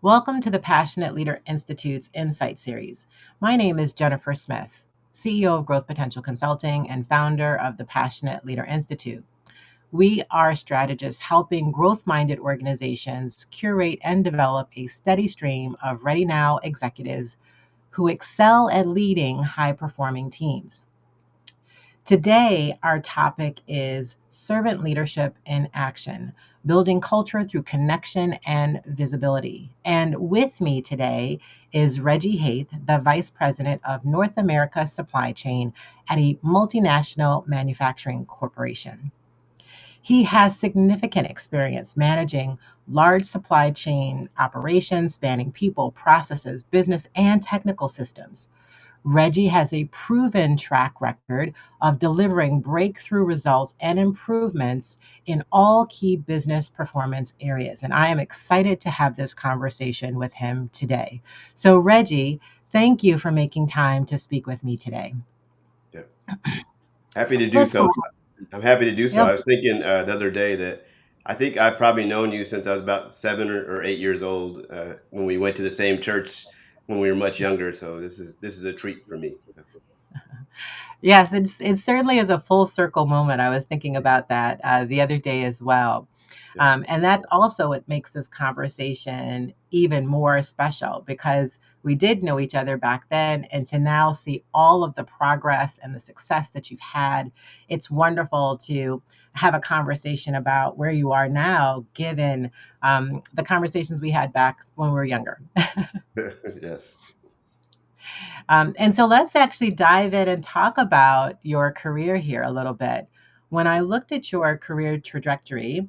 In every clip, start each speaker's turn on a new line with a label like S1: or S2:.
S1: Welcome to the Passionate Leader Institute's Insight Series. My name is Jennifer Smith, CEO of Growth Potential Consulting and founder of the Passionate Leader Institute. We are strategists helping growth minded organizations curate and develop a steady stream of ready now executives who excel at leading high performing teams. Today, our topic is servant leadership in action, building culture through connection and visibility. And with me today is Reggie Haith, the Vice President of North America Supply Chain at a multinational manufacturing corporation. He has significant experience managing large supply chain operations spanning people, processes, business, and technical systems. Reggie has a proven track record of delivering breakthrough results and improvements in all key business performance areas. And I am excited to have this conversation with him today. So, Reggie, thank you for making time to speak with me today.
S2: Yeah, happy to do
S1: Let's
S2: so.
S1: go.
S2: I'm happy to do so.
S1: Yep.
S2: I was thinking the other day that I think I've probably known you since I was about 7 or 8 years old when we went to the same church when we were much younger. So this is a treat for me. So,
S1: Yes, it certainly is a full circle moment. I was thinking about that the other day as well.
S2: yeah,
S1: And that's also what makes this conversation even more special because we did know each other back then. And to now see all of the progress and the success that you've had, it's wonderful to have a conversation about where you are now, given the conversations we had back when we were younger.
S2: yes,
S1: And so let's actually dive in and talk about your career here a little bit. When I looked at your career trajectory,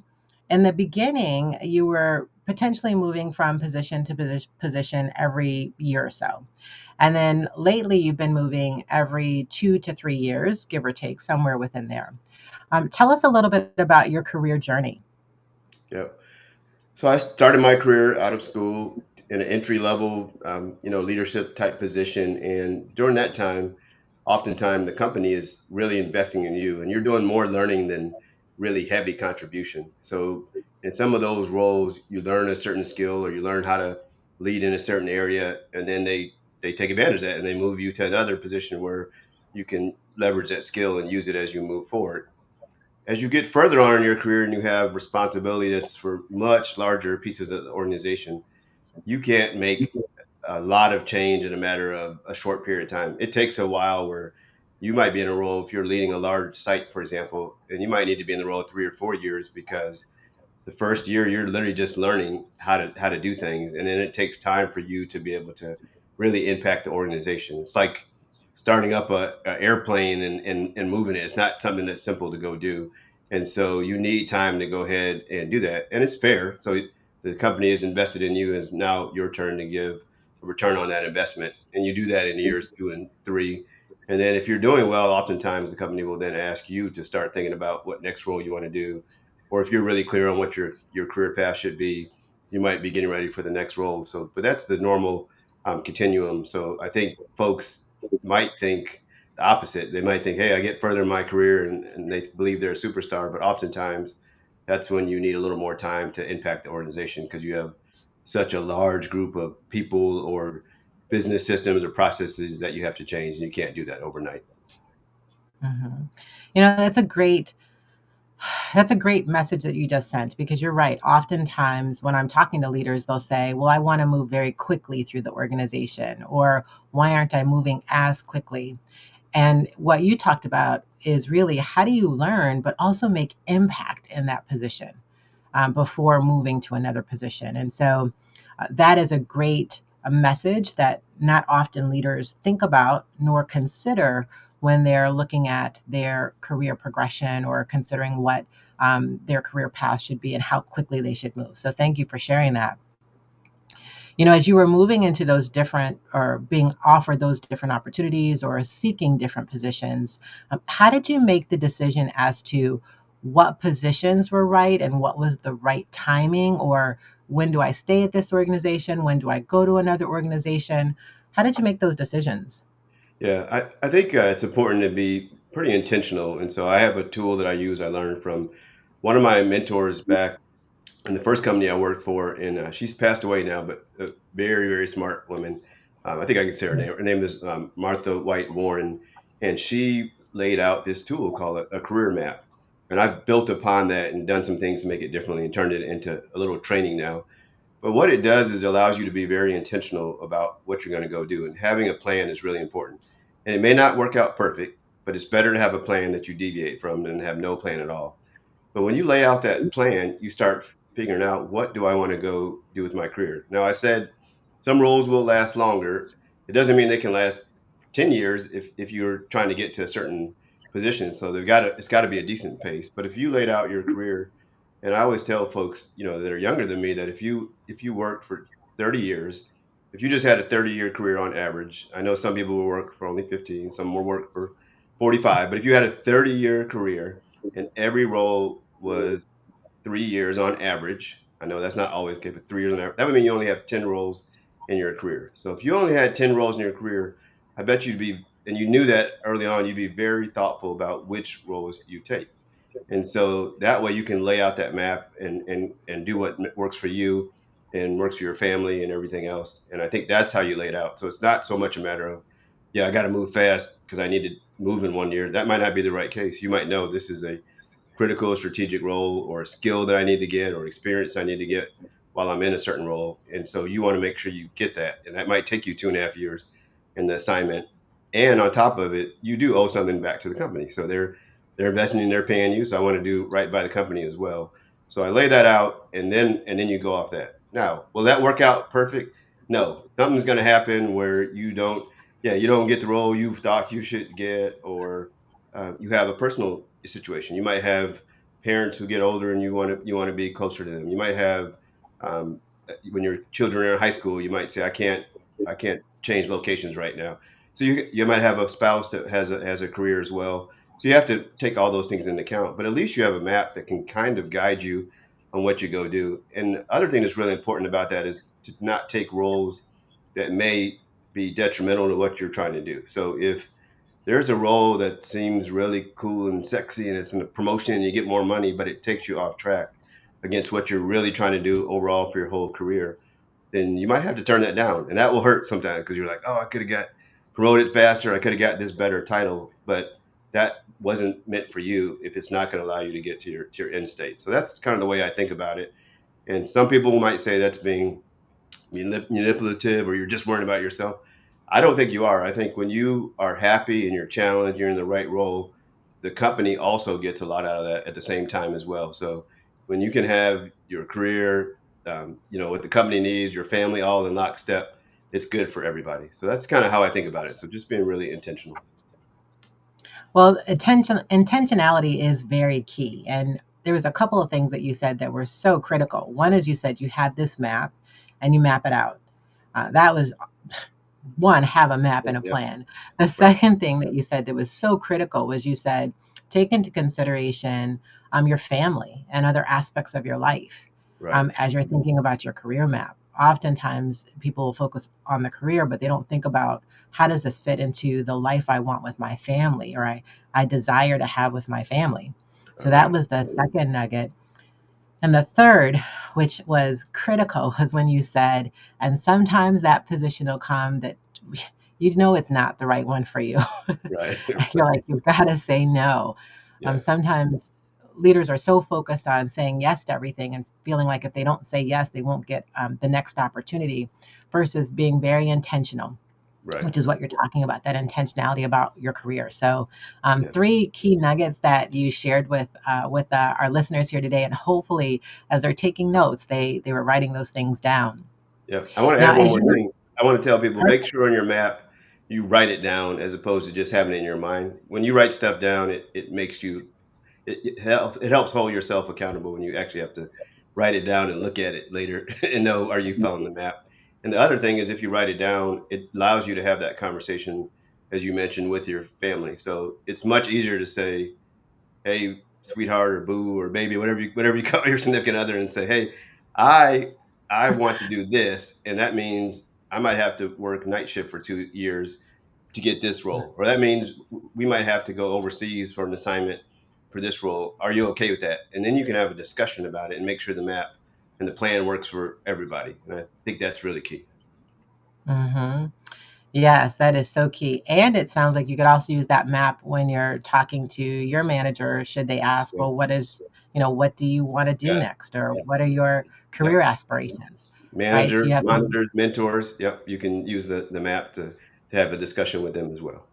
S1: in the beginning, you were potentially moving from position to position every year or so. And then lately, you've been moving every 2 to 3 years, give or take, somewhere within there. Tell us a little bit about your career journey.
S2: yeah. So I started my career out of school in an entry level, leadership type position, and during that time, oftentimes the company is really investing in you, and you're doing more learning than really heavy contribution. So in some of those roles, you learn a certain skill or you learn how to lead in a certain area, and then they take advantage of that and they move you to another position where you can leverage that skill and use it as you move forward. As you get further on in your career and you have responsibility that's for much larger pieces of the organization, you can't make a lot of change in a matter of a short period of time. It takes a while where you might be in a role if you're leading a large site, for example, and you might need to be in the role 3 or 4 years because the first year you're literally just learning how to do things, and then it takes time for you to be able to really impact the organization. It's like starting up a airplane and moving it. It's not something that's simple to go do, and so you need time to go ahead and do that, and it's fair. So the company is invested in you, and it's now your turn to give a return on that investment, and you do that in years 2 and 3. And then if you're doing well, oftentimes the company will then ask you to start thinking about what next role you want to do, or if you're really clear on what your career path should be, you might be getting ready for the next role. So, but that's the normal continuum. So I think folks might think the opposite. They might think, hey, I get further in my career and they believe they're a superstar, but oftentimes that's when you need a little more time to impact the organization because you have such a large group of people or business systems or processes that you have to change, and you can't do that overnight.
S1: Mhm. You know, that's a great message that you just sent because you're right. Oftentimes, when I'm talking to leaders, they'll say, well, I want to move very quickly through the organization, or why aren't I moving as quickly? And what you talked about is really how do you learn, but also make impact in that position before moving to another position. And so that is a great message that not often leaders think about nor consider when they're looking at their career progression or considering what their career path should be and how quickly they should move. So thank you for sharing that. You know, as you were moving into those different or being offered those different opportunities or seeking different positions, how did you make the decision as to what positions were right and what was the right timing? Or when do I stay at this organization? When do I go to another organization? How did you make those decisions?
S2: Yeah, I think it's important to be pretty intentional. And so I have a tool that I use, I learned from one of my mentors back. And the first company I worked for, and she's passed away now, but a very, very smart woman. I think I can say her name. Her name is Martha White Warren, and she laid out this tool called a career map. And I've built upon that and done some things to make it differently and turned it into a little training now. But what it does is it allows you to be very intentional about what you're going to go do. And having a plan is really important. And it may not work out perfect, but it's better to have a plan that you deviate from than have no plan at all. But when you lay out that plan, you start figuring out, what do I want to go do with my career? Now, I said some roles will last longer. It doesn't mean they can last 10 years if you're trying to get to a certain position. So it's got to be a decent pace. But if you laid out your career, and I always tell folks, that are younger than me, that if you work for 30 years, if you just had a 30-year career on average, I know some people will work for only 15, some will work for 45, but if you had a 30-year career and every role was 3 years on average. I know that's not always good, but 3 years on average. That would mean you only have 10 roles in your career. So if you only had 10 roles in your career, I bet you'd be, and you knew that early on, you'd be very thoughtful about which roles you take. And so that way you can lay out that map and do what works for you and works for your family and everything else. And I think that's how you lay it out. So it's not so much a matter of, yeah, I got to move fast because I need to move in 1 year. That might not be the right case. You might know this is a critical strategic role or a skill that I need to get or experience I need to get while I'm in a certain role. And so you want to make sure you get that. And that might take you 2.5 years in the assignment. And on top of it, you do owe something back to the company. So they're investing in, they're paying you. So I want to do right by the company as well. So I lay that out, and then you go off that. Now, will that work out perfect? No. Something's gonna happen where you don't get the role you thought you should get, or you have a personal situation. You might have parents who get older, and you want to be closer to them. You might have when your children are in high school, you might say, I can't change locations right now. So you might have a spouse that has a career as well. So you have to take all those things into account. But at least you have a map that can kind of guide you on what you go do. And the other thing that's really important about that is to not take roles that may be detrimental to what you're trying to do. So if there's a role that seems really cool and sexy and it's in a promotion and you get more money, but it takes you off track against what you're really trying to do overall for your whole career, then you might have to turn that down. And that will hurt sometimes because you're like, oh, I could have got promoted faster. I could have got this better title, but that wasn't meant for you if it's not going to allow you to get to your end state. So that's kind of the way I think about it. And some people might say that's being manipulative or you're just worrying about yourself. I don't think you are. I think when you are happy and you're challenged, you're in the right role, the company also gets a lot out of that at the same time as well. So when you can have your career, what the company needs, your family all in lockstep, it's good for everybody. So that's kind of how I think about it. So just being really intentional.
S1: Well, intentionality is very key. And there was a couple of things that you said that were so critical. One is you said you have this map and you map it out. That was one, have a map
S2: Yeah,
S1: and a
S2: yeah,
S1: plan. The
S2: right,
S1: second thing that you said that was so critical was you said, take into consideration your family and other aspects of your life
S2: right,
S1: as you're thinking about your career map. Oftentimes, people will focus on the career, but they don't think about how does this fit into the life I want with my family or I desire to have with my family. So that
S2: right,
S1: was the second nugget. And the third, which was critical, was when you said, and sometimes that position will come that you know it's not the right one for you.
S2: right,
S1: You're like, you've got to say no.
S2: yeah,
S1: Sometimes leaders are so focused on saying yes to everything and feeling like if they don't say yes, they won't get the next opportunity versus being very intentional,
S2: right,
S1: which is what you're talking about, that intentionality about your career. So,
S2: yeah,
S1: three key nuggets that you shared with our listeners here today, and hopefully, as they're taking notes, they were writing those things down.
S2: yeah. I want to
S1: Now,
S2: add one
S1: as
S2: more
S1: you're
S2: thing. I want to tell people, make
S1: perfect,
S2: sure on your map you write it down as opposed to just having it in your mind. When you write stuff down, it makes you it helps hold yourself accountable when you actually have to write it down and look at it later and know, are you following the map. And the other thing is, if you write it down, it allows you to have that conversation, as you mentioned, with your family. So it's much easier to say, hey, sweetheart or boo or baby, whatever you call your significant other, and say, hey, I I want to do this, and that means I might have to work night shift for 2 years to get this role, or that means we might have to go overseas for an assignment for this role. Are you okay with that? And then you can have a discussion about it and make sure the map and the plan works for everybody. And I think that's really key.
S1: Hmm. Yes, that is so key. And it sounds like you could also use that map when you're talking to your manager, should they ask,
S2: Yeah,
S1: well, what do you want to do
S2: got it.
S1: next? Or what are your
S2: Yep.
S1: career aspirations? Right. So
S2: Managers,
S1: you have some.
S2: monitors, mentors. Yep. You can use the map to have a discussion with them as well.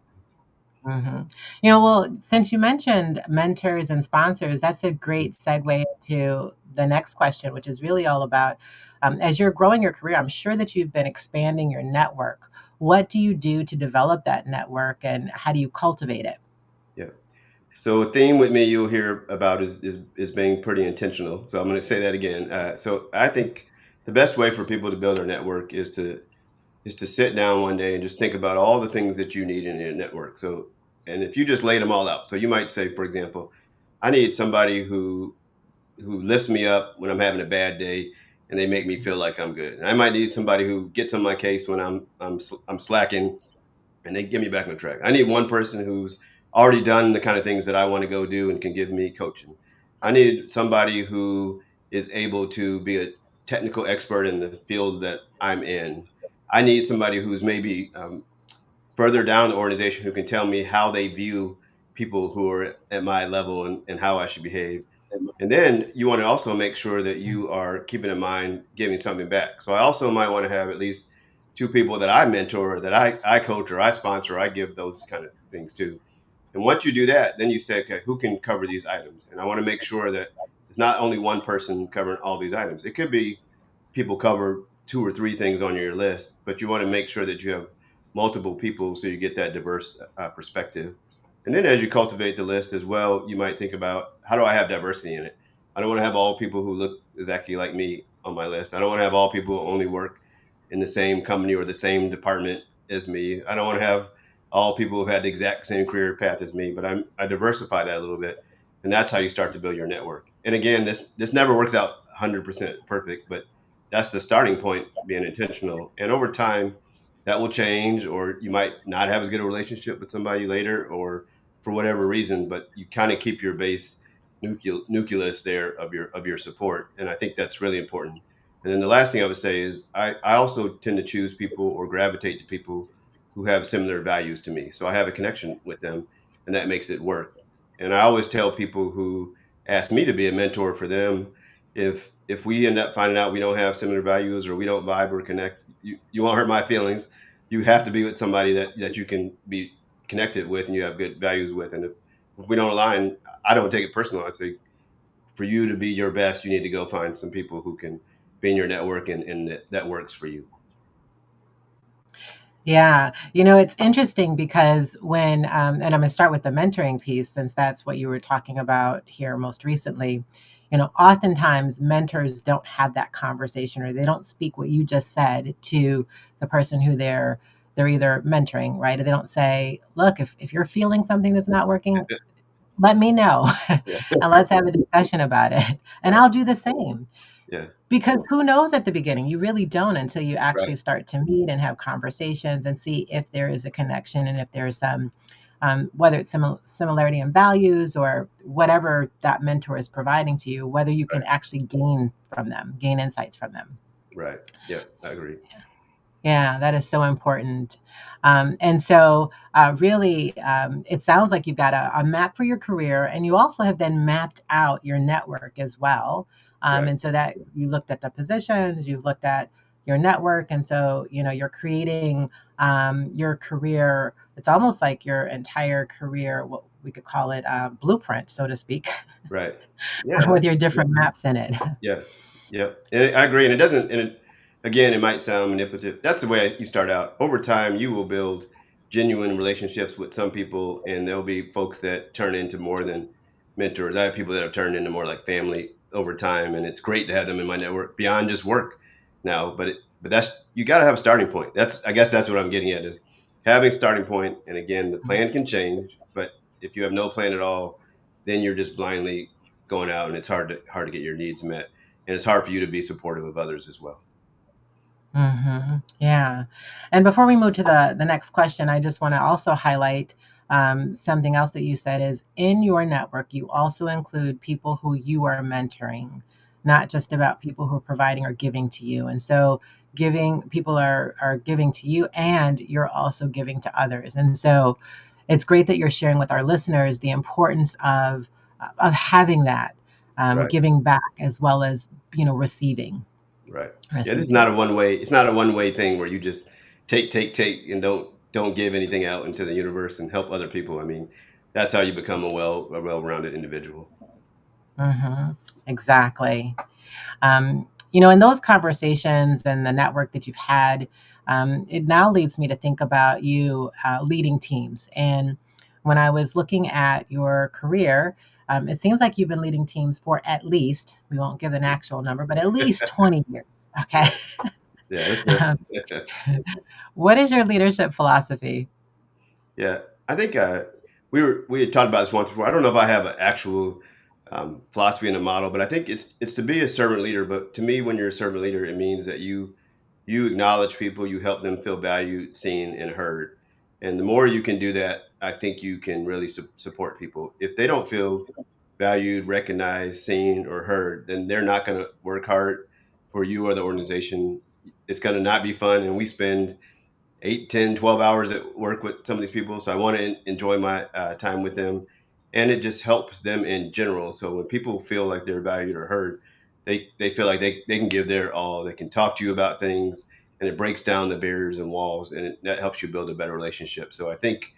S1: Hmm. Well, since you mentioned mentors and sponsors, that's a great segue to the next question, which is really all about as you're growing your career, I'm sure that you've been expanding your network. What do you do to develop that network and how do you cultivate it?
S2: Yeah. So a theme with me you'll hear about is being pretty intentional. So I'm going to say that again. So I think the best way for people to build their network is to sit down one day and just think about all the things that you need in your network. So and if you just laid them all out. So you might say, for example, I need somebody who lifts me up when I'm having a bad day and they make me feel like I'm good. And I might need somebody who gets on my case when I'm slacking and they get me back on track. I need one person who's already done the kind of things that I want to go do and can give me coaching. I need somebody who is able to be a technical expert in the field that I'm in. I need somebody who's maybe further down the organization who can tell me how they view people who are at my level and how I should behave. And then you want to also make sure that you are keeping in mind giving something back. So I also might want to have at least two people that I mentor, that I coach or I sponsor, I give those kind of things to. And once you do that, then you say, okay, who can cover these items? And I want to make sure that it's not only one person covering all these items. It could be people cover two or three things on your list, but you want to make sure that you have multiple people so you get that diverse perspective. And then as you cultivate the list as well, you might think about how do I have diversity in it? I don't want to have all people who look exactly like me on my list. I don't want to have all people who only work in the same company or the same department as me. I don't want to have all people who had the exact same career path as me, but I diversify that a little bit, and that's how you start to build your network. And again, this never works out 100% perfect, but that's the starting point, being intentional. And over time, that will change, or you might not have as good a relationship with somebody later, or for whatever reason. But you kind of keep your base nucleus there of your support, and I think that's really important. And then the last thing I would say is I also tend to choose people or gravitate to people who have similar values to me. So I have a connection with them and that makes it work. And I always tell people who ask me to be a mentor for them, if we end up finding out we don't have similar values or we don't vibe or connect, you won't hurt my feelings. You have to be with somebody that you can be connected with and you have good values with. And if we don't align, I don't take it personal. I say for you to be your best, you need to go find some people who can be in your network and that works for you.
S1: Yeah, it's interesting because and I'm going to start with the mentoring piece since that's what you were talking about here most recently. Oftentimes mentors don't have that conversation or they don't speak what you just said to the person who they're either mentoring, right? Or they don't say, look, if you're feeling something that's not working, let me know
S2: Yeah,
S1: and let's have a discussion about it. And
S2: right.
S1: I'll do the same.
S2: Yeah,
S1: Because who knows at the beginning? You really don't until you
S2: right,
S1: actually start to meet and have conversations and see if there is a connection and if there's whether it's similarity in values or whatever that mentor is providing to you, whether you can
S2: right,
S1: actually gain insights from them.
S2: right. Yeah, I agree.
S1: Yeah, that is so important. And so, really, it sounds like you've got a map for your career, and you also have then mapped out your network as well.
S2: Right,
S1: And so that you looked at the positions, you've looked at your network, and so you're creating your career. It's almost like your entire career, what we could call it, blueprint, so to speak,
S2: right. Yeah,
S1: with your different maps in it.
S2: yeah, yeah. And I agree. And it doesn't. And again, it might sound manipulative. That's the way you start out. Over time, you will build genuine relationships with some people, and there'll be folks that turn into more than mentors. I have people that have turned into more like family over time, and it's great to have them in my network beyond just work now. But that's you got to have a starting point. That's I guess that's what I'm getting at is having a starting point. And again, the plan can change, but if you have no plan at all, then you're just blindly going out, and it's hard to get your needs met, and it's hard for you to be supportive of others as well.
S1: Yeah. And before we move to the next question, I just want to also highlight something else that you said is in your network, you also include people who you are mentoring. not just about people who are providing or giving to you. And so giving people are giving to you, and you're also giving to others. And so it's great that you're sharing with our listeners the importance of having that,
S2: Right.
S1: giving back as well as receiving.
S2: Right. Yeah, this is
S1: Receiving.
S2: not a one way. It's not a one way thing where you just take, and don't give anything out into the universe and help other people. I mean, that's how you become a well-rounded individual.
S1: Hmm. Exactly. In those conversations and the network that you've had, it now leads me to think about you leading teams. And when I was looking at your career, it seems like you've been leading teams for at least, we won't give an actual number, but at least 20 years. Okay.
S2: Yeah. Yeah, that's
S1: Um,
S2: good.
S1: what is your leadership philosophy?
S2: Yeah, I think we had talked about this once before. I don't know if I have an actual philosophy and a model, but I think it's to be a servant leader. But to me, when you're a servant leader, it means that you acknowledge people, you help them feel valued, seen, and heard. And the more you can do that, I think you can really support people. If they don't feel valued, recognized, seen, or heard, then they're not going to work hard for you or the organization. It's going to not be fun, and we spend 8, 10, 12 hours at work with some of these people. So I want to enjoy my time with them. And it just helps them in general. So when people feel like they're valued or heard, they feel like they can give their all. They can talk to you about things, and it breaks down the barriers and walls, and that helps you build a better relationship. So I think,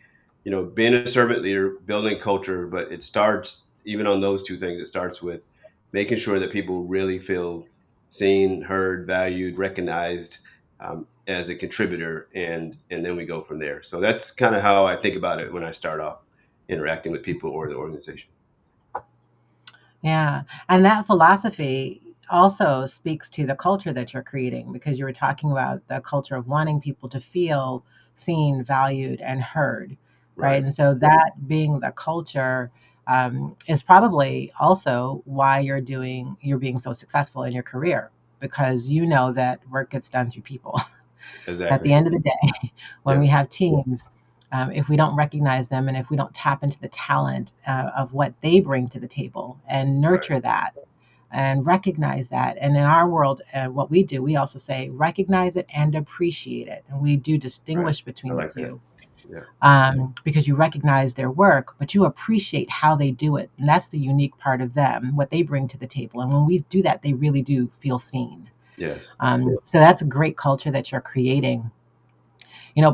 S2: being a servant leader, building culture, but it starts even on those two things. It starts with making sure that people really feel seen, heard, valued, recognized, as a contributor, and then we go from there. So that's kind of how I think about it when I start off interacting with people or the organization.
S1: Yeah. And that philosophy also speaks to the culture that you're creating, because you were talking about the culture of wanting people to feel seen, valued, and heard, right?
S2: Right.
S1: And so that being the culture is probably also why you're being so successful in your career, because you know that work gets done through people. At
S2: Exactly.
S1: the end of the day, when
S2: Yeah.
S1: we have teams, if we don't recognize them and if we don't tap into the talent of what they bring to the table and
S2: Right.
S1: nurture that and recognize that. And in our world, what we do, we also say recognize it and appreciate it. And we do
S2: Right.
S1: distinguish
S2: I
S1: between the
S2: like that.
S1: two,
S2: Yeah.
S1: because you recognize their work, but you appreciate how they do it. And that's the unique part of them, what they bring to the table. And when we do that, they really do feel seen.
S2: Yes.
S1: So that's a great culture that you're creating.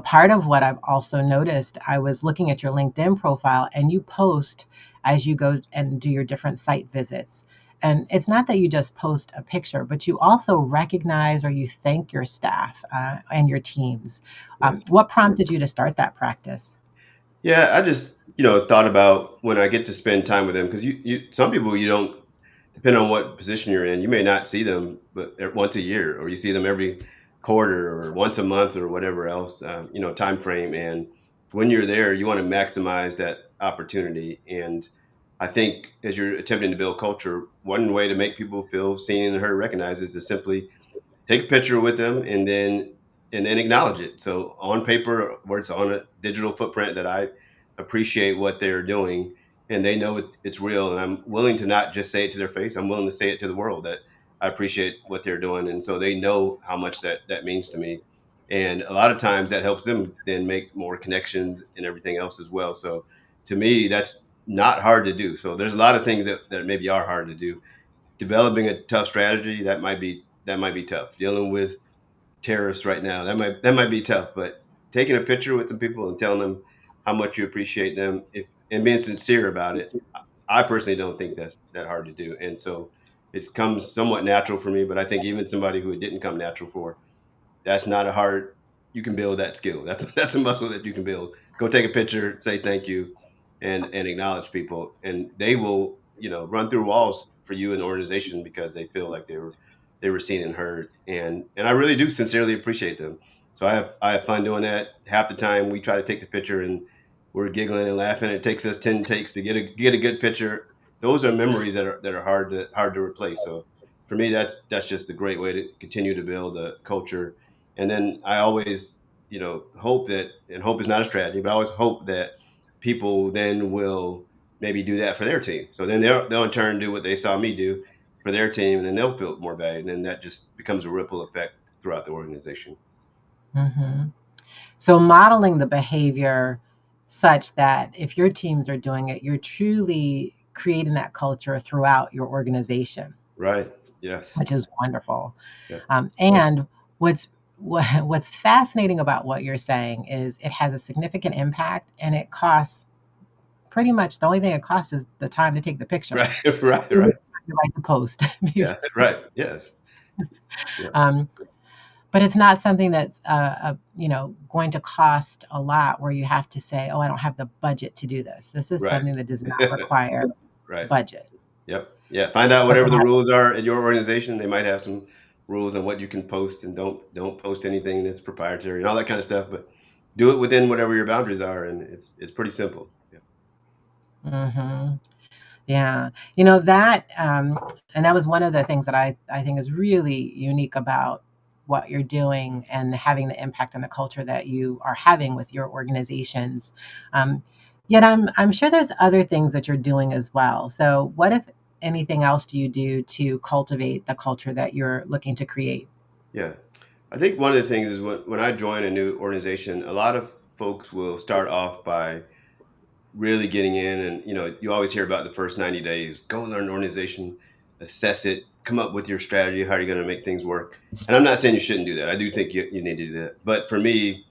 S1: Part of what I've also noticed, I was looking at your LinkedIn profile, and you post as you go and do your different site visits. And it's not that you just post a picture, but you also recognize or you thank your staff and your teams.
S2: Yes.
S1: What prompted you to start that practice?
S2: Yeah. I just thought about when I get to spend time with them, because some people you don't, depending on what position you're in, you may not see them but once a year, or you see them every quarter or once a month or whatever else, time frame. And when you're there, you want to maximize that opportunity. And I think as you're attempting to build culture, one way to make people feel seen and heard, recognized, is to simply take a picture with them and then acknowledge it. So on paper, where it's on a digital footprint, that I appreciate what they're doing, and they know it's real, and I'm willing to not just say it to their face. I'm willing to say it to the world that I appreciate what they're doing, and so they know how much that means to me. And a lot of times that helps them then make more connections and everything else as well. So to me, that's not hard to do. So there's a lot of things that maybe are hard to do. Developing a tough strategy, that might be tough. Dealing with terrorists right now, that might be tough. But taking a picture with some people and telling them how much you appreciate them, if and being sincere about it, I personally don't think that's that hard to do. And so it comes somewhat natural for me. But I think even somebody who it didn't come natural for, that's not a hard. You can build that skill. That's a muscle that you can build. Go take a picture, say thank you, and acknowledge people, and they will run through walls for you and the organization because they feel like they were seen and heard. And I really do sincerely appreciate them. So I have fun doing that. Half the time we try to take the picture and we're giggling and laughing. It takes us 10 takes to get a good picture. Those are memories that are hard to replace. So for me, that's just a great way to continue to build a culture. And then I always, hope that, and hope is not a strategy, but I always hope that people then will maybe do that for their team. So then they'll in turn do what they saw me do. for their team, and then they'll feel more valued, and then that just becomes a ripple effect throughout the organization.
S1: Hmm. So modeling the behavior such that if your teams are doing it, you're truly creating that culture throughout your organization,
S2: Right. Yes.
S1: which is wonderful.
S2: Yeah.
S1: And what's fascinating about what you're saying is it has a significant impact, and it costs pretty much the only thing it costs is the time to take the picture,
S2: Right. Right.
S1: maybe
S2: Right.
S1: the time to write the post,
S2: Yeah.
S1: maybe.
S2: Right. Yes. Yeah.
S1: Um, but it's not something that's going to cost a lot where you have to say, oh, I don't have the budget to do this. This is
S2: Right.
S1: something that does not require
S2: Right.
S1: budget.
S2: Yep. Yeah. Find out
S1: But
S2: whatever the
S1: perhaps,
S2: rules are at your organization. They might have some rules on what you can post and don't post anything that's proprietary and all that kind of stuff. But do it within whatever your boundaries are, and it's pretty simple. Yeah.
S1: hmm yeah, that, and that was one of the things that I think is really unique about what you're doing and having the impact on the culture that you are having with your organizations. Um, Yet I'm sure there's other things that you're doing as well. So what, if anything else, do you do to cultivate the culture that you're looking to create?
S2: Yeah. I think one of the things is when I join a new organization, a lot of folks will start off by really getting in, and you always hear about the first 90 days. Go learn an organization, assess it, come up with your strategy. How are you going to make things work? And I'm not saying you shouldn't do that. I do think you need to do that. But for me,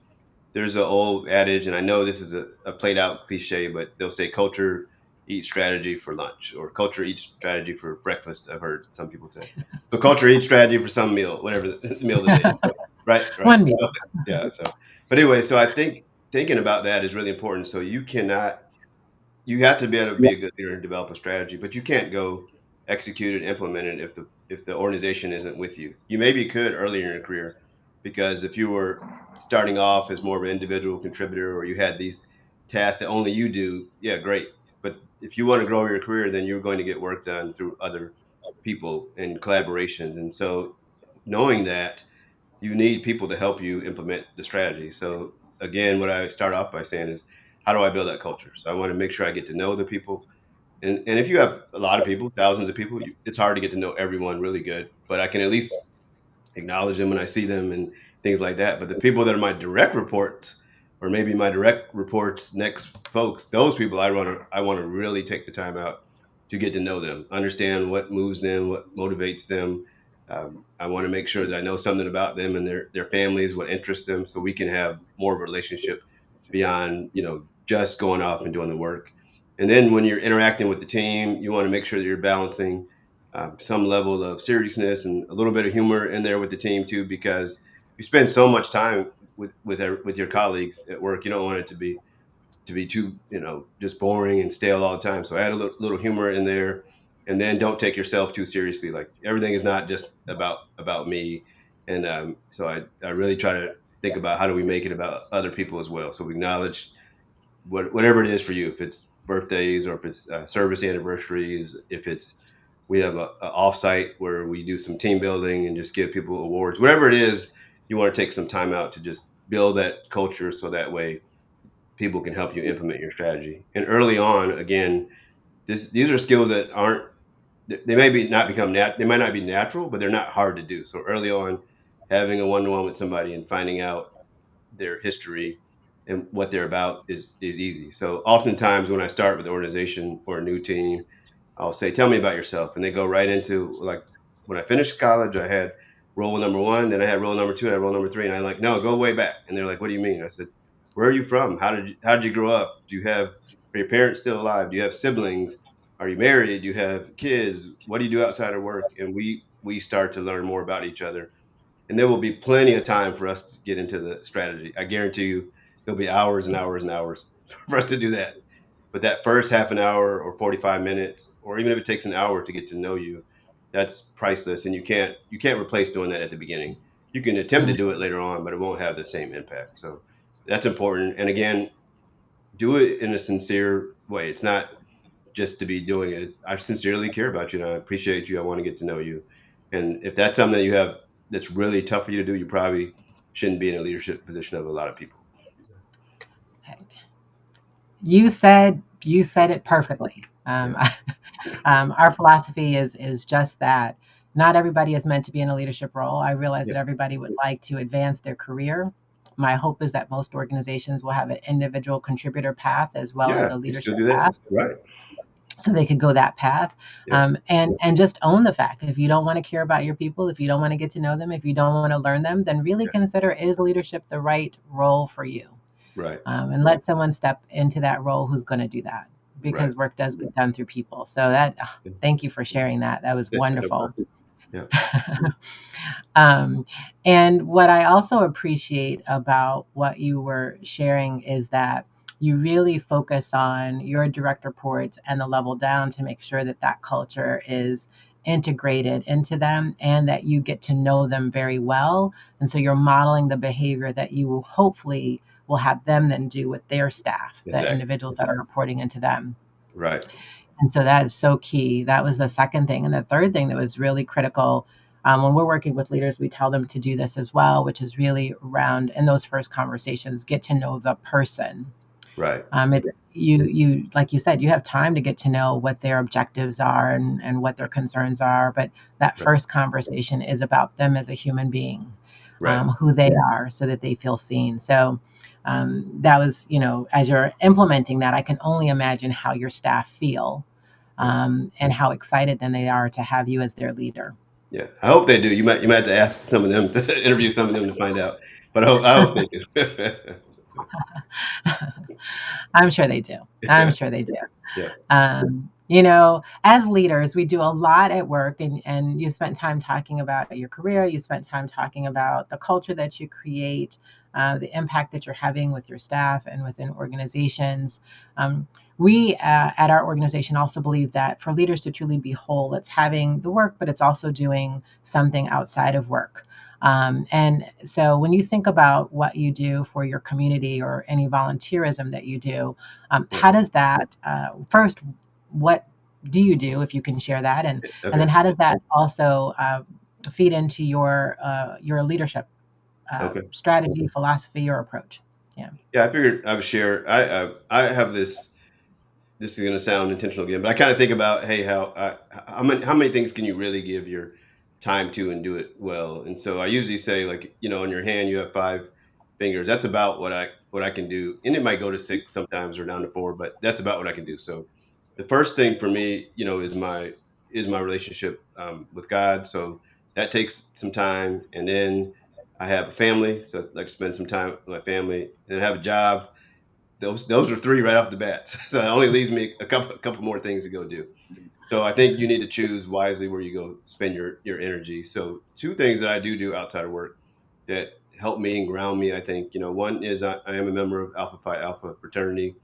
S2: there's an old adage, and I know this is a played out cliche, but they'll say culture eats strategy for lunch, or culture eats strategy for breakfast. I've heard some people say. So culture eats strategy for some meal, whatever the meal of the day is. So, right, right.
S1: One
S2: So,
S1: meal.
S2: yeah. So, but anyway, so I think thinking about that is really important. So you have to be able to be a good leader and develop a strategy, but you can't go execute and implement it if the organization isn't with you. You maybe could earlier in your career, because if you were starting off as more of an individual contributor, or you had these tasks that only you do, yeah, great. But if you want to grow your career, then you're going to get work done through other people and collaborations. And so knowing that, you need people to help you implement the strategy. So again, what I start off by saying is, how do I build that culture? So I want to make sure I get to know the people. And if you have a lot of people, thousands of people, it's hard to get to know everyone really good. But I can at least acknowledge them when I see them and things like that. But the people that are my direct reports, or maybe my direct reports next folks, those people I want to really take the time out to get to know them, understand what moves them, what motivates them. I want to make sure that I know something about them and their families, what interests them, so we can have more of a relationship beyond just going off and doing the work. And then when you're interacting with the team, you want to make sure that you're balancing some level of seriousness and a little bit of humor in there with the team too, because you spend so much time with your colleagues at work. You don't want it to be too just boring and stale all the time. So add a little humor in there, and then don't take yourself too seriously. Like, everything is not just about me. And so I really try to think about how do we make it about other people as well. So we acknowledge whatever it is for you, if it's birthdays, or if it's service anniversaries, if it's we have a offsite where we do some team building and just give people awards, whatever it is. You want to take some time out to just build that culture, so that way people can help you implement your strategy. And early on, again, these are skills that aren't they may be not become they might not be natural, but they're not hard to do. So early on, having a one-to-one with somebody and finding out their history and what they're about is easy. So oftentimes when I start with an organization or a new team, I'll say, "Tell me about yourself," and they go right into, like, when I finished college, I had role number one, then I had role number two, I had role number three, and I'm like, "No, go way back." And they're like, "What do you mean?" I said, "Where are you from? How did you grow up? Do you have Are your parents still alive? Do you have siblings? Are you married? Do you have kids? What do you do outside of work?" And we start to learn more about each other, and there will be plenty of time for us to get into the strategy. I guarantee you, there'll be hours and hours and hours for us to do that. But that first half an hour or 45 minutes, or even if it takes an hour to get to know you, that's priceless. And you can't replace doing that at the beginning. You can attempt to
S1: Mm.
S2: do it later on, but it won't have the same impact. So that's important. And again, do it in a sincere way. It's not just to be doing it. I sincerely care about you, and I appreciate you. I want to get to know you. And if that's something that you have that's really tough for you to do, you probably shouldn't be in a leadership position of a lot of people.
S1: You said it perfectly.
S2: Yeah.
S1: Our philosophy is just that. Not everybody is meant to be in a leadership role. I realize
S2: Yeah.
S1: that everybody would like to advance their career. My hope is that most organizations will have an individual contributor path as well as
S2: Yeah,
S1: a
S2: you
S1: leadership
S2: should do that.
S1: path,
S2: Right.
S1: so they could go that path.
S2: Yeah.
S1: And just own the fact, if you don't want to care about your people, if you don't want to get to know them, if you don't want to learn them, then really
S2: Yeah.
S1: consider, is leadership the right role for you?
S2: Right.
S1: And let someone step into that role who's going to do that,
S2: Right.
S1: because work does get done through people. So that,
S2: Yeah.
S1: thank you for sharing that. That was
S2: No
S1: wonderful.
S2: problem. Yeah.
S1: um, and what I also appreciate about what you were sharing is that you really focus on your direct reports and the level down to make sure that that culture is integrated into them and that you get to know them very well. And so you're modeling the behavior that you will hopefully will have them then do with their staff, the
S2: Exactly.
S1: individuals that are reporting into them.
S2: Right.
S1: And so that is so key. That was the second thing. And the third thing that was really critical, when we're working with leaders, we tell them to do this as well, which is really around, in those first conversations, get to know the person.
S2: Right.
S1: It's you like you said, you have time to get to know what their objectives are and what their concerns are. But that
S2: Right.
S1: first conversation is about them as a human being,
S2: Right.
S1: who they are, so that they feel seen. So that was, as you're implementing that, I can only imagine how your staff feel,
S2: Yeah.
S1: and how excited then they are to have you as their leader.
S2: Yeah. I hope they do. You might have to ask some of them to interview some of them to find out. But I hope they do.
S1: I'm sure they do. I'm
S2: Yeah.
S1: sure they do.
S2: Yeah.
S1: As leaders, we do a lot at work, and you spent time talking about your career. You spent time talking about the culture that you create, the impact that you're having with your staff and within organizations. We at our organization also believe that for leaders to truly be whole, it's having the work, but it's also doing something outside of work. And so when you think about what you do for your community or any volunteerism that you do,
S2: Yeah.
S1: how does that, first, what do you do, if you can share that, and then
S2: Okay.
S1: how does that also feed into your leadership
S2: Okay.
S1: strategy, philosophy, or approach? Yeah.
S2: Yeah. I figured I would share. I have this. This is going to sound intentional again, but I kind of think about, hey, how many things can you really give your time to and do it well? And so I usually say, like, on your hand you have 5 fingers. That's about what I can do, and it might go to 6 sometimes or down to 4, but that's about what I can do. So the first thing for me, is my relationship with God. So that takes some time, and then I have a family, so I like to spend some time with my family, and I have a job. Those are 3 right off the bat. So it only leaves me a couple more things to go do. So I think you need to choose wisely where you go spend your energy. So 2 things that I do outside of work that help me and ground me, I think, one is I am a member of Alpha Phi Alpha fraternity,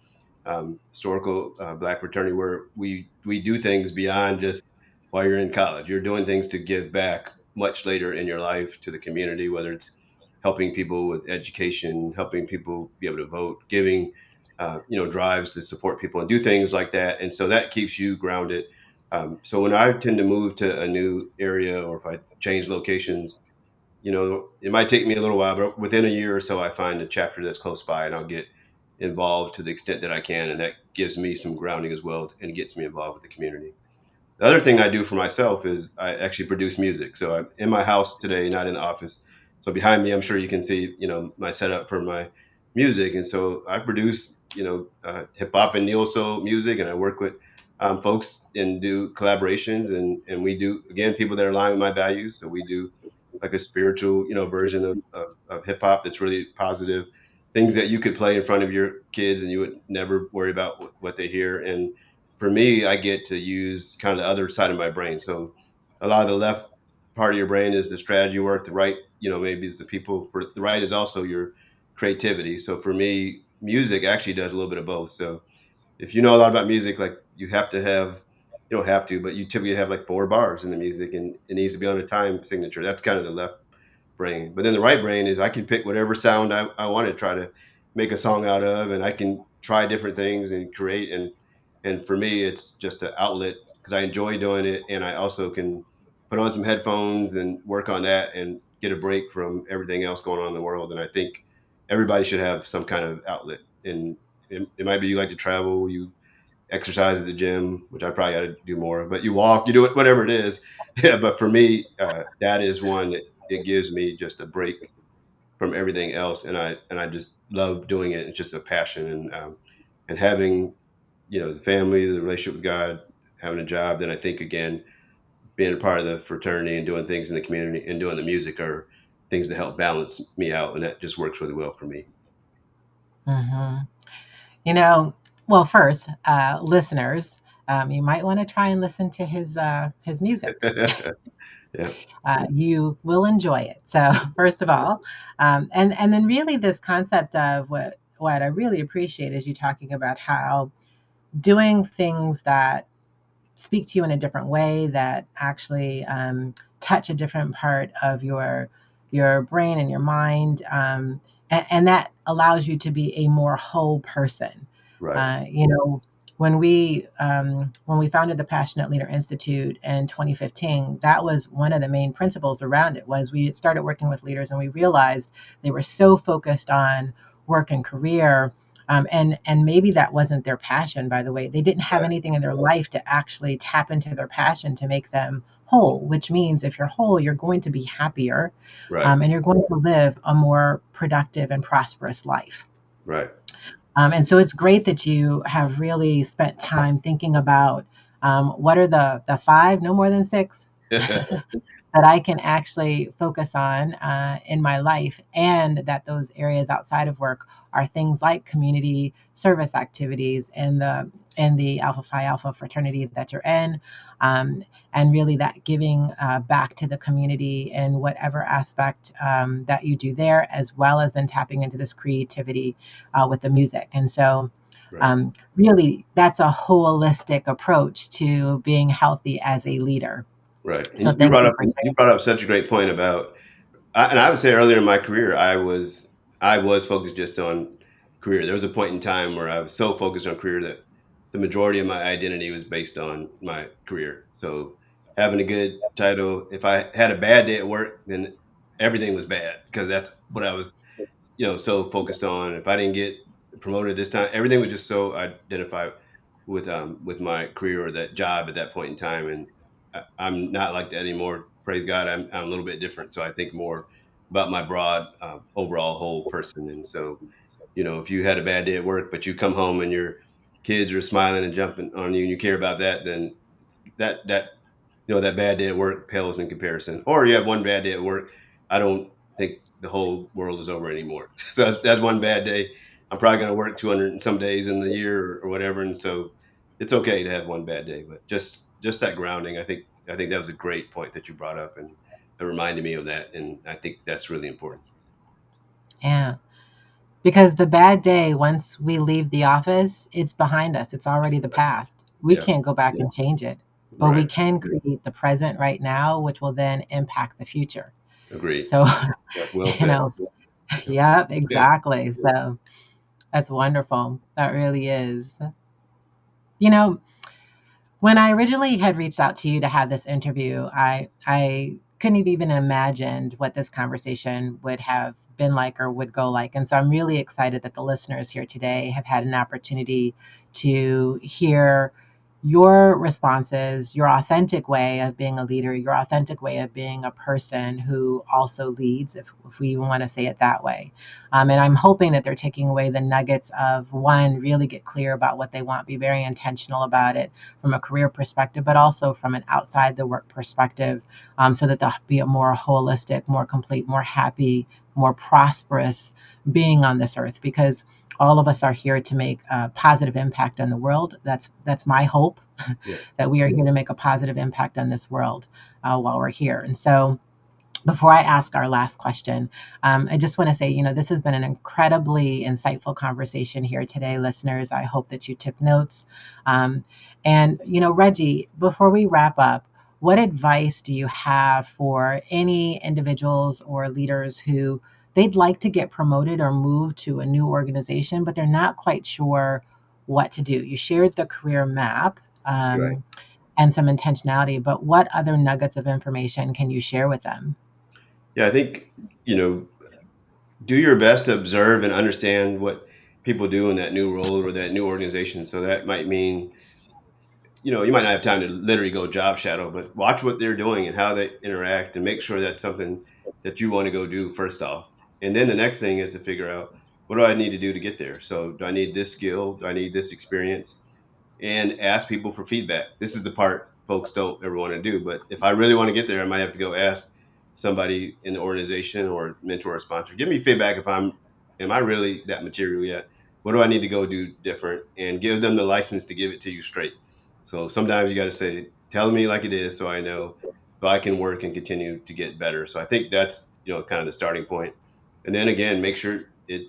S2: historical Black fraternity, where we do things beyond just while you're in college. You're doing things to give back much later in your life to the community, whether it's helping people with education, helping people be able to vote, giving drives to support people and do things like that. And so that keeps you grounded. So when I tend to move to a new area, or if I change locations, it might take me a little while, but within a year or so, I find a chapter that's close by, and I'll get involved to the extent that I can, and that gives me some grounding as well, and gets me involved with the community. The other thing I do for myself is I actually produce music. So I'm in my house today, not in the office. So behind me, I'm sure you can see, my setup for my music. And so I produce, hip hop and neo soul music, and I work with folks and do collaborations, and we do, again, people that are aligned with my values. So we do like a spiritual, version of hip hop that's really positive, things that you could play in front of your kids and you would never worry about what they hear. And for me, I get to use kind of the other side of my brain. So a lot of the left part of your brain is the strategy work. The right, maybe is the people. For the right is also your creativity. So for me, music actually does a little bit of both. So if you know a lot about music, like you have to have, you don't have to, but you typically have like 4 bars in the music, and it needs to be on a time signature. That's kind of the left brain. But then the right brain is I can pick whatever sound I want to try to make a song out of, and I can try different things and create. And for me, it's just an outlet because I enjoy doing it, and I also can put on some headphones and work on that and get a break from everything else going on in the world. And I think everybody should have some kind of outlet. And it might be you like to travel, you exercise at the gym, which I probably got to do more. But you walk, you do it, whatever it is. Yeah, but for me, that is one that it gives me just a break from everything else, and I just love doing it. It's just a passion, and having the family, the relationship with God, having a job. Then I think again, being a part of the fraternity and doing things in the community and doing the music are things that help balance me out, and that just works really well for me.
S1: Hmm. You know, well, first, listeners, you might want to try and listen to his music.
S2: Yeah,
S1: You will enjoy it. So, first of all, and then really this concept of what I really appreciate is you talking about how doing things that speak to you in a different way, that actually touch a different part of your brain and your mind, and that allows you to be a more whole person.
S2: right,
S1: You know, when we founded the Passionate Leader Institute in 2015, that was one of the main principles around it. Was we had started working with leaders and we realized they were so focused on work and career, and maybe that wasn't their passion, by the way. They didn't have
S2: right,
S1: anything in their life to actually tap into their passion to make them whole, which means if you're whole, you're going to be happier,
S2: right,
S1: and you're going to live a more productive and prosperous life.
S2: right.
S1: And so it's great that you have really spent time thinking about what are the five, no more than six, that I can actually focus on in my life, and that those areas outside of work are things like community service activities in the Alpha Phi Alpha fraternity that you're in, and really that giving back to the community in whatever aspect that you do there, as well as then tapping into this creativity with the music. And so
S2: Right.
S1: really, that's a holistic approach to being healthy as a leader.
S2: Right. And
S1: So
S2: you
S1: thank
S2: brought
S1: you
S2: up
S1: for
S2: you
S1: sharing.
S2: brought up such a great point about and I would say earlier in my career I was focused just on career. There was a point in time where I was so focused on career that the majority of my identity was based on my career. So having a good title, if I had a bad day at work, then everything was bad because that's what I was so focused on. If I didn't get promoted this time, everything was just so identified with my career or that job at that point in time. And I'm not like that anymore. Praise God, I'm a little bit different. So I think more about my broad overall whole person. And so if you had a bad day at work, but you come home and your kids are smiling and jumping on you, and you care about that, then that bad day at work pales in comparison. Or you have one bad day at work. I don't think the whole world is over anymore. So that's one bad day. I'm probably going to work 200 and some days in the year or whatever, and so it's okay to have one bad day. But just that grounding, I think that was a great point that you brought up, and it reminded me of that, and I think that's really important.
S1: Yeah. Because the bad day, once we leave the office, it's behind us. It's already the past. We
S2: Yeah,
S1: can't go back and change it, but we
S2: right.
S1: can create the present right now, which will then impact the future.
S2: Agreed.
S1: So,
S2: Yeah, well
S1: you
S2: said.
S1: know,
S2: Yeah.
S1: yep,
S2: Yeah.
S1: exactly. So that's wonderful. That really is. You know, when I originally had reached out to you to have this interview, I couldn't have even imagined what this conversation would have been like or would go like. And so I'm really excited that the listeners here today have had an opportunity to hear your responses, your authentic way of being a leader, your authentic way of being a person who also leads, if we even want to say it that way. And I'm hoping that they're taking away the nuggets of one, really get clear about what they want, be very intentional about it from a career perspective, but also from an outside the work perspective, so that they'll be a more holistic, more complete, more happy, more prosperous being on this earth. Because all of us are here to make a positive impact on the world. That's my hope,
S2: Yeah.
S1: that we are here to make a positive impact on this world while we're here. And so before I ask our last question, I just want to say, this has been an incredibly insightful conversation here today, listeners. I hope that you took notes. And, Reggie, before we wrap up, what advice do you have for any individuals or leaders who they'd like to get promoted or move to a new organization, but they're not quite sure what to do? You shared the career map.
S2: Right.
S1: And some intentionality, but what other nuggets of information can you share with them?
S2: Yeah, I think, you know, do your best to observe and understand what people do in that new role or that new organization. So that might mean, you might not have time to literally go job shadow, but watch what they're doing and how they interact and make sure that's something that you want to go do first off. And then the next thing is to figure out, what do I need to do to get there? So do I need this skill? Do I need this experience? And ask people for feedback. This is the part folks don't ever want to do. But if I really want to get there, I might have to go ask somebody in the organization or mentor or sponsor. Give me feedback if am I really that material yet? What do I need to go do different? And give them the license to give it to you straight. So sometimes you got to say, tell me like it is, so I know, so I can work and continue to get better. So I think that's kind of the starting point. And then again, make sure it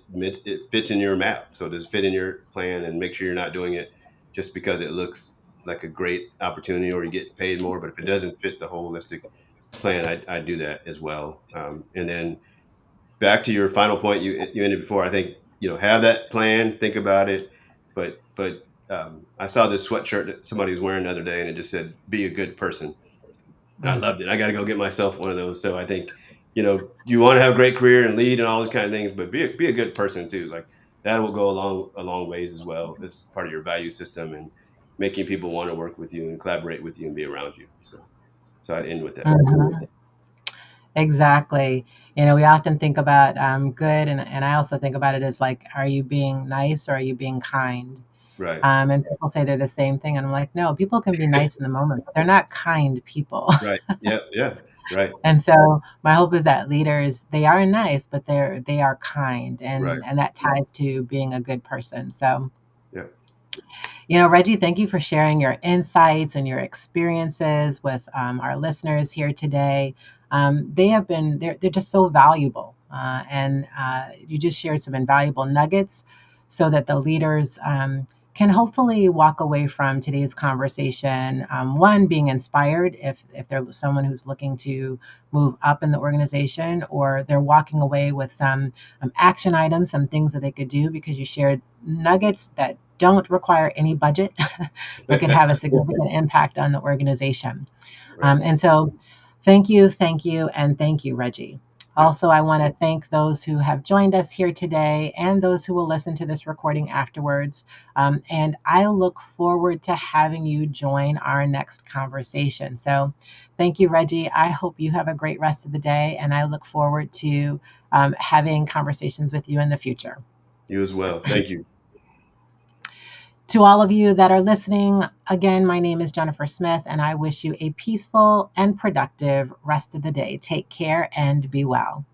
S2: fits in your map. So does it fit in your plan, and make sure you're not doing it just because it looks like a great opportunity or you get paid more. But if it doesn't fit the holistic plan, I do that as well. And then back to your final point you ended before. I think have that plan, think about it, but I saw this sweatshirt that somebody was wearing the other day, and it just said "Be a good person." And I
S1: Mm.
S2: loved it. I got to go get myself one of those. So I think you want to have a great career and lead and all those kind of things, but be a good person too. Like that will go a long ways as well. It's part of your value system and making people want to work with you and collaborate with you and be around you. So I'd end with that.
S1: Mhm. Exactly. We often think about good, and I also think about it as like, are you being nice or are you being kind?
S2: Right.
S1: And people say they're the same thing, and I'm like, no, people can be nice in the moment, but they're not kind people.
S2: Right. Yeah. Yeah. Right.
S1: And so my hope is that leaders, they are nice, but they are kind,
S2: Right.
S1: and that ties to being a good person. So,
S2: Yeah.
S1: Reggie, thank you for sharing your insights and your experiences with our listeners here today. They're just so valuable. And you just shared some invaluable nuggets so that the leaders can hopefully walk away from today's conversation, one, being inspired if they're someone who's looking to move up in the organization, or they're walking away with some action items, some things that they could do, because you shared nuggets that don't require any budget, but could have a significant impact on the organization.
S2: Right.
S1: And so, thank you, and thank you, Reggie.
S2: Yeah.
S1: Also, I want to thank those who have joined us here today and those who will listen to this recording afterwards. And I look forward to having you join our next conversation. So, thank you, Reggie. I hope you have a great rest of the day, and I look forward to having conversations with you in the future.
S2: You as well. Thank you.
S1: To all of you that are listening, again, my name is Jennifer Smith, and I wish you a peaceful and productive rest of the day. Take care and be well.